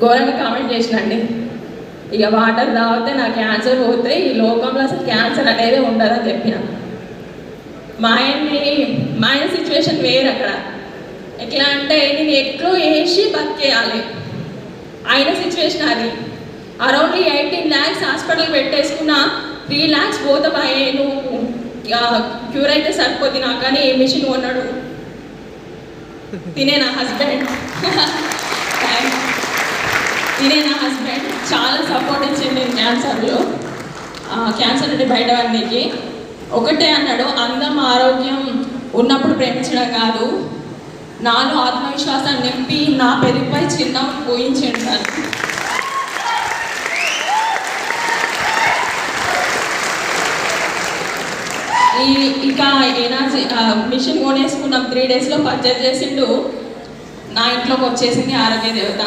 ఘోరంగా కామెంట్ చేసినండి. ఇక వాటర్ తాగితే నా క్యాన్సర్ పోతే ఈ లోకంలో అసలు క్యాన్సర్ అనేది ఉండదని చెప్పిన. మా ఆయన సిచ్యువేషన్ వేరు. అక్కడ ఎట్లా అంటే నేను ఎట్లో వేసి బతికేయాలి. ఆయన సిచ్యువేషన్ అది. అరౌండ్ 18 lakhs హాస్పిటల్ పెట్టేసుకున్న 3 lakhs పోతే నువ్వు క్యూర్ అయితే సరిపోద్ది నాకు అని మిషన్ కొన్నాడు. తినే నా హస్బెండ్ చాలా సపోర్ట్ ఇచ్చింది నేను క్యాన్సర్ నుండి బయటపడడానికి. ఒకటే అన్నాడు, అందం ఆరోగ్యం ఉన్నప్పుడు ప్రేమించడం కాదు, నాలో ఆత్మవిశ్వాసాన్ని నింపి నా పెరుగుపై చిన్న పోయించండి సార్. ఇక ఎనర్జీ మిషన్ కొనేసుకున్నాం. 3 daysలో పర్చేజ్ చేసిండు. నా ఇంట్లోకి వచ్చేసింది ఆరోగ్య దేవత.